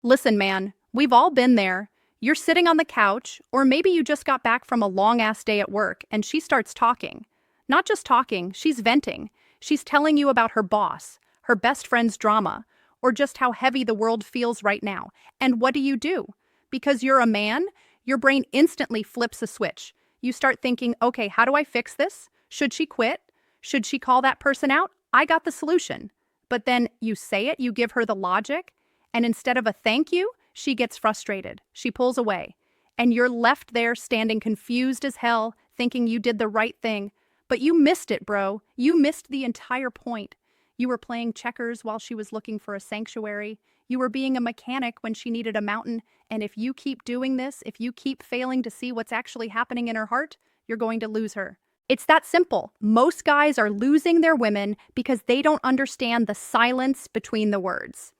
Listen, man, we've all been there. You're sitting on the couch, or maybe you just got back from a long ass day at work and she starts talking. Not just talking, she's venting. She's telling you about her boss, her best friend's drama, or just how heavy the world feels right now. And what do? Because you're a man, your brain instantly flips a switch. You start thinking, okay, how do I fix this? Should she quit? Should she call that person out? I got the solution. But then you say it, you give her the logic, and instead of a thank you, she gets frustrated. She pulls away. And you're left there standing confused as hell, thinking you did the right thing. But you missed it, bro. You missed the entire point. You were playing checkers while she was looking for a sanctuary. You were being a mechanic when she needed a mountain. And if you keep doing this, if you keep failing to see what's actually happening in her heart, you're going to lose her. It's that simple. Most guys are losing their women because they don't understand the silence between the words.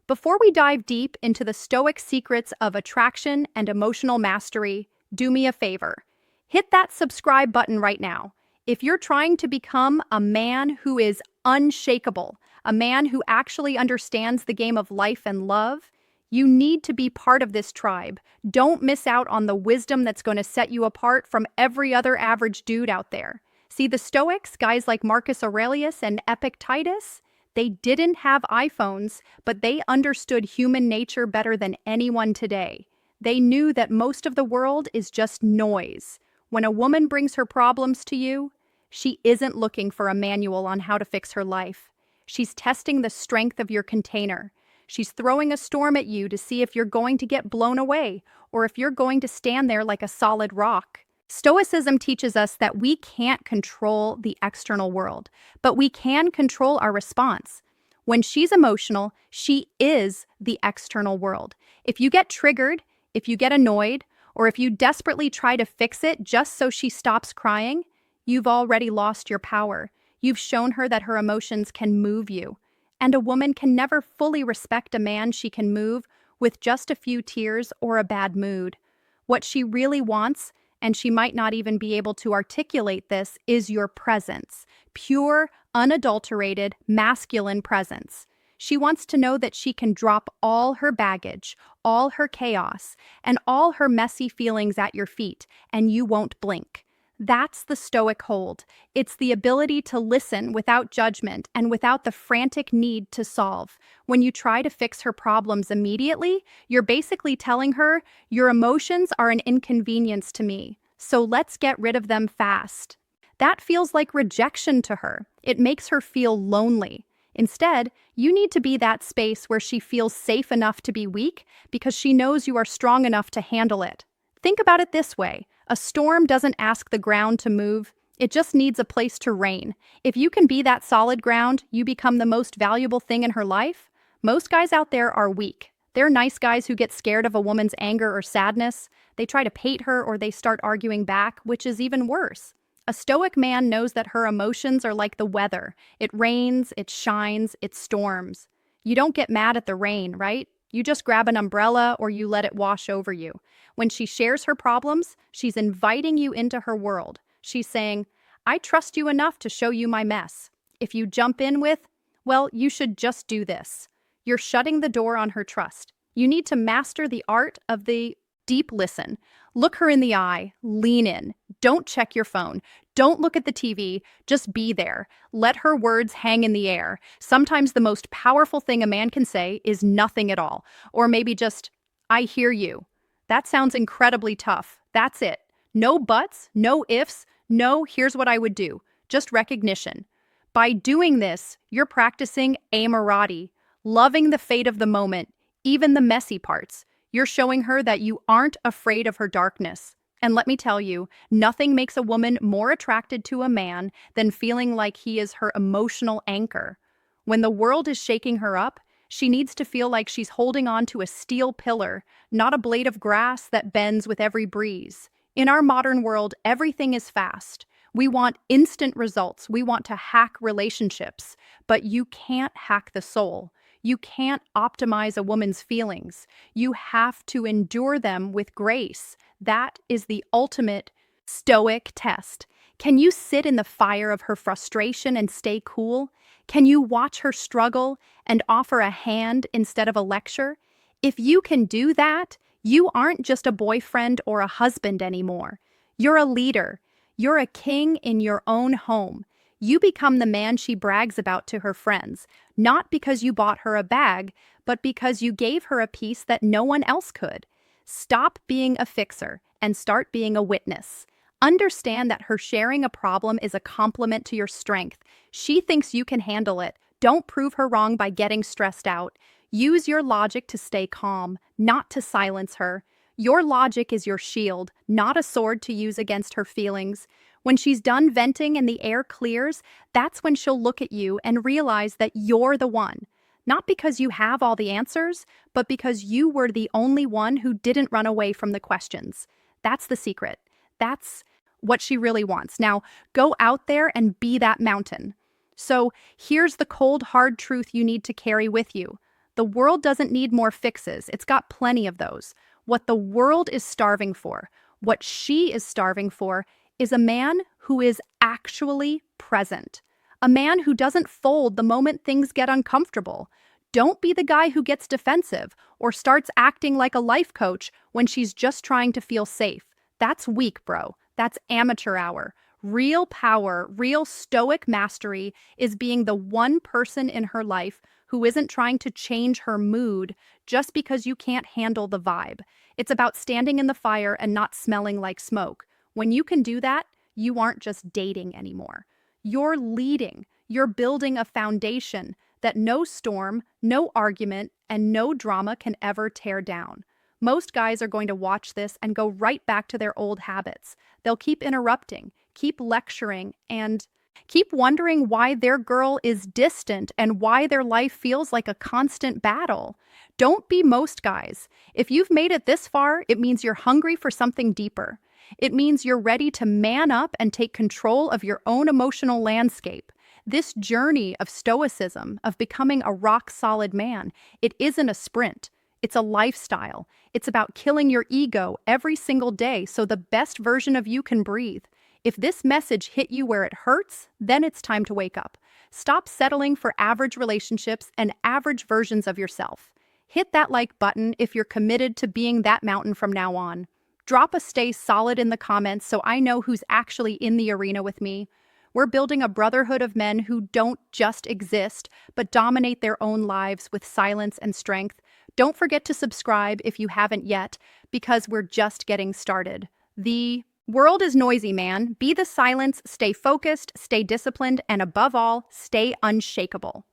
Before we dive deep into the stoic secrets of attraction and emotional mastery, do me a favor. Hit that subscribe button right now. If you're trying to become a man who is unshakable, a man who actually understands the game of life and love, you need to be part of this tribe. Don't miss out on the wisdom that's going to set you apart from every other average dude out there. See, the Stoics, guys like Marcus Aurelius and Epictetus, they didn't have iPhones, but they understood human nature better than anyone today. They knew that most of the world is just noise. When a woman brings her problems to you, she isn't looking for a manual on how to fix her life. She's testing the strength of your container. She's throwing a storm at you to see if you're going to get blown away or if you're going to stand there like a solid rock. Stoicism teaches us that we can't control the external world, but we can control our response. When she's emotional, she is the external world. If you get triggered, if you get annoyed, or if you desperately try to fix it just so she stops crying, you've already lost your power. You've shown her that her emotions can move you. And a woman can never fully respect a man she can move with just a few tears or a bad mood. What she really wants, and she might not even be able to articulate this, is your presence. Pure, unadulterated, masculine presence. She wants to know that she can drop all her baggage, all her chaos, and all her messy feelings at your feet, and you won't blink. That's the Stoic hold. It's the ability to listen without judgment and without the frantic need to solve. When you try to fix her problems immediately, you're basically telling her, your emotions are an inconvenience to me, so let's get rid of them fast. That feels like rejection to her. It makes her feel lonely. Instead, you need to be that space where she feels safe enough to be weak because she knows you are strong enough to handle it. Think about it this way. A storm doesn't ask the ground to move, it just needs a place to reign. If you can be that solid ground, you become the most valuable thing in her life. Most guys out there are weak. They're nice guys who get scared of a woman's anger or sadness. They try to pate her or they start arguing back, which is even worse. A stoic man knows that her emotions are like the weather. It rains, it shines, it storms. You don't get mad at the rain, right? You just grab an umbrella or you let it wash over you. When she shares her problems, she's inviting you into her world. She's saying, I trust you enough to show you my mess. If you jump in with, well, you should just do this. You're shutting the door on her trust. You need to master the art of the deep listen. Look her in the eye, lean in. Don't check your phone. Don't look at the TV. Just be there. Let her words hang in the air. Sometimes the most powerful thing a man can say is nothing at all. Or maybe just, I hear you. That sounds incredibly tough. That's it. No buts, no ifs, no here's what I would do. Just recognition. By doing this, you're practicing amorati, loving the fate of the moment, even the messy parts. You're showing her that you aren't afraid of her darkness. And let me tell you, nothing makes a woman more attracted to a man than feeling like he is her emotional anchor. When the world is shaking her up, she needs to feel like she's holding on to a steel pillar, not a blade of grass that bends with every breeze. In our modern world, everything is fast. We want instant results. We want to hack relationships, but you can't hack the soul. You can't optimize a woman's feelings. You have to endure them with grace. That is the ultimate stoic test. Can you sit in the fire of her frustration and stay cool? Can you watch her struggle and offer a hand instead of a lecture? If you can do that, you aren't just a boyfriend or a husband anymore. You're a leader. You're a king in your own home. You become the man she brags about to her friends, not because you bought her a bag, but because you gave her a piece that no one else could. Stop being a fixer and start being a witness. Understand that her sharing a problem is a compliment to your strength. She thinks you can handle it. Don't prove her wrong by getting stressed out. Use your logic to stay calm, not to silence her. Your logic is your shield, not a sword to use against her feelings. When she's done venting and the air clears, that's when she'll look at you and realize that you're the one. Not because you have all the answers, but because you were the only one who didn't run away from the questions. That's the secret. That's what she really wants. Now, go out there and be that mountain. So, here's the cold, hard truth you need to carry with you. The world doesn't need more fixes. It's got plenty of those. What the world is starving for, what she is starving for, is a man who is actually present. A man who doesn't fold the moment things get uncomfortable. Don't be the guy who gets defensive or starts acting like a life coach when she's just trying to feel safe. That's weak, bro. That's amateur hour. Real power, real stoic mastery is being the one person in her life who isn't trying to change her mood just because you can't handle the vibe. It's about standing in the fire and not smelling like smoke. When you can do that, you aren't just dating anymore. You're leading. You're building a foundation that no storm, no argument, and no drama can ever tear down. Most guys are going to watch this and go right back to their old habits. They'll keep interrupting, keep lecturing, and keep wondering why their girl is distant and why their life feels like a constant battle. Don't be most guys. If you've made it this far, it means you're hungry for something deeper. It means you're ready to man up and take control of your own emotional landscape. This journey of stoicism, of becoming a rock-solid man, it isn't a sprint. It's a lifestyle. It's about killing your ego every single day so the best version of you can breathe. If this message hit you where it hurts, then it's time to wake up. Stop settling for average relationships and average versions of yourself. Hit that like button if you're committed to being that mountain from now on. Drop a stay solid in the comments so I know who's actually in the arena with me. We're building a brotherhood of men who don't just exist, but dominate their own lives with silence and strength. Don't forget to subscribe if you haven't yet, because we're just getting started. The world is noisy, man. Be the silence, stay focused, stay disciplined, and above all, stay unshakable.